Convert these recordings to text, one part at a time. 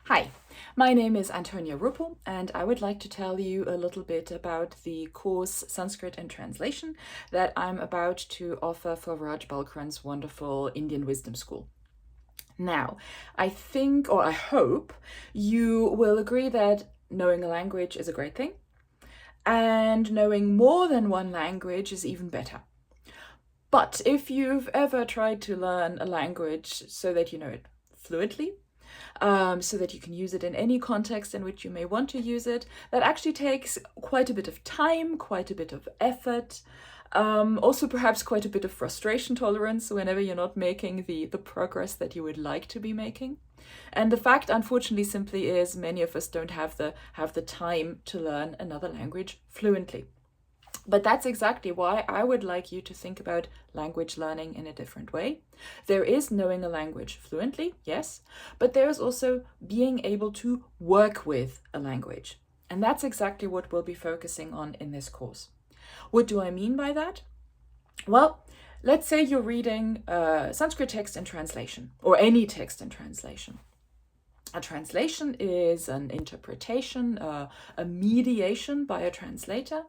Hi, my name is Antonia Ruppel, and I would like to tell you a little bit about the course Sanskrit and Translation that I'm about to offer for Raj Balkaran's wonderful Indian Wisdom School. Now, I think, or I hope, you will agree that knowing a language is a great thing, and knowing more than one language is even better. But if you've ever tried to learn a language so that you know it fluently, so that you can use it in any context in which you may want to use it, that actually takes quite a bit of time, quite a bit of effort, also perhaps quite a bit of frustration tolerance whenever you're not making the progress that you would like to be making. And the fact, unfortunately, simply is many of us don't have the time to learn another language fluently. But that's exactly why I would like you to think about language learning in a different way. There is knowing a language fluently, yes, but there is also being able to work with a language. And that's exactly what we'll be focusing on in this course. What do I mean by that? Well, let's say you're reading Sanskrit text in translation, or any text in translation. A translation is an interpretation, a mediation by a translator.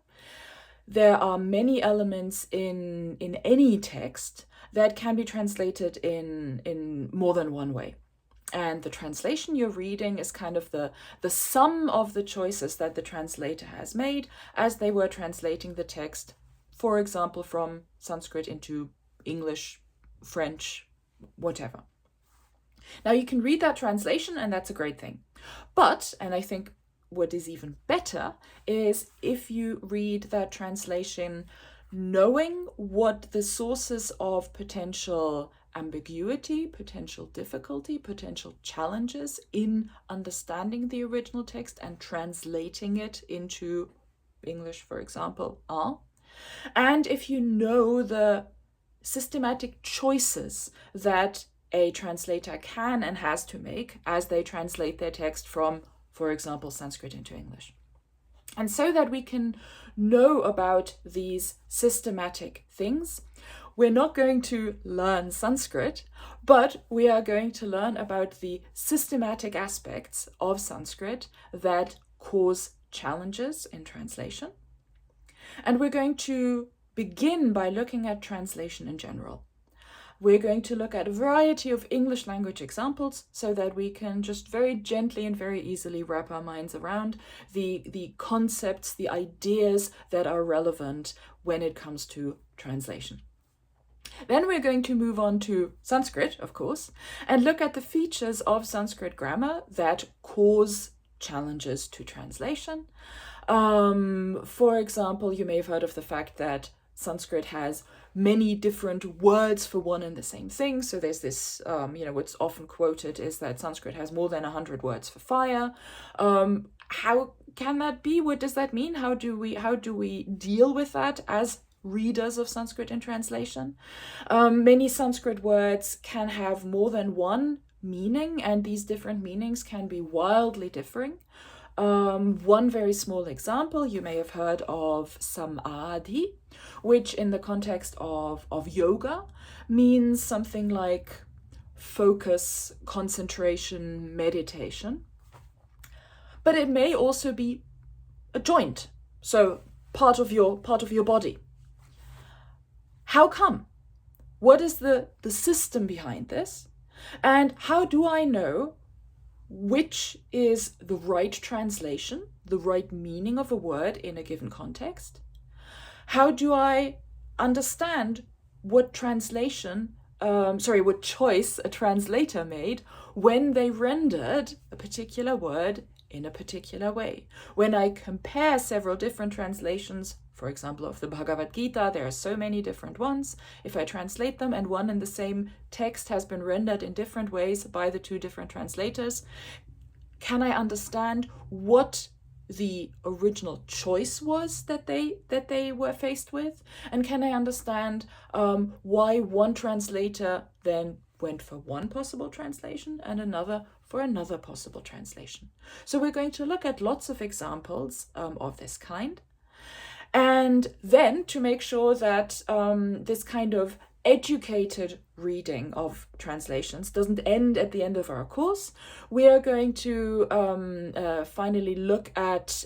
There are many elements in any text that can be translated in more than one way. And the translation you're reading is kind of the sum of the choices that the translator has made as they were translating the text, for example, from Sanskrit into English, French, whatever. Now you can read that translation and that's a great thing. But, and I think what is even better is if you read that translation knowing what the sources of potential ambiguity, potential difficulty, potential challenges in understanding the original text and translating it into English, for example, are. And if you know the systematic choices that a translator can and has to make as they translate their text from, for example, Sanskrit into English. And so that we can know about these systematic things, we're not going to learn Sanskrit, but we are going to learn about the systematic aspects of Sanskrit that cause challenges in translation. And we're going to begin by looking at translation in general. We're going to look at a variety of English language examples so that we can just very gently and very easily wrap our minds around the concepts, the ideas that are relevant when it comes to translation. Then we're going to move on to Sanskrit, of course, and look at the features of Sanskrit grammar that cause challenges to translation. For example, you may have heard of the fact that Sanskrit has many different words for one and the same thing. So there's this, what's often quoted is that Sanskrit has more than 100 words for fire. How can that be? What does that mean? How do we deal with that as readers of Sanskrit in translation? Many Sanskrit words can have more than one meaning, and these different meanings can be wildly differing. One very small example, you may have heard of samadhi, which in the context of yoga means something like focus, concentration, meditation. But it may also be a joint, so part of your body. How come? What is the system behind this? And how do I know which is the right translation, the right meaning of a word in a given context? How do I understand what what choice a translator made when they rendered a particular word in a particular way? When I compare several different translations, for example, of the Bhagavad Gita, there are so many different ones. If I translate them and one and the same text has been rendered in different ways by the two different translators, can I understand what the original choice was that they were faced with? And can I understand why one translator then went for one possible translation and another for another possible translation? So we're going to look at lots of examples of this kind. And then to make sure that this kind of educated reading of translations doesn't end at the end of our course. We are going to finally look at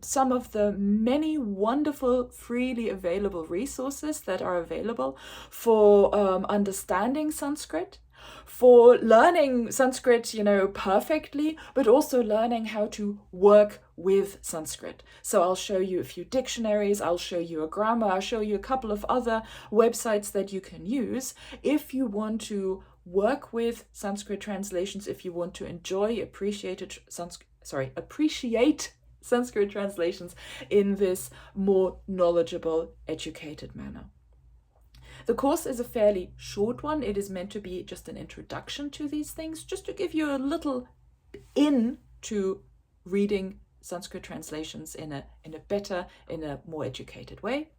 some of the many wonderful freely available resources that are available for understanding Sanskrit, for learning Sanskrit, perfectly, but also learning how to work with Sanskrit. So I'll show you a few dictionaries, I'll show you a grammar, I'll show you a couple of other websites that you can use if you want to work with Sanskrit translations, if you want to appreciate Sanskrit translations in this more knowledgeable, educated manner. The course is a fairly short one. It is meant to be just an introduction to these things, just to give you a little into reading Sanskrit translations in a more educated way.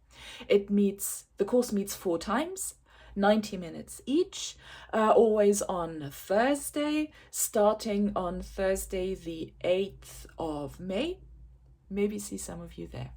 The course meets 4 times, 90 minutes each, always on Thursday, starting on Thursday the 8th of May. Maybe see some of you there.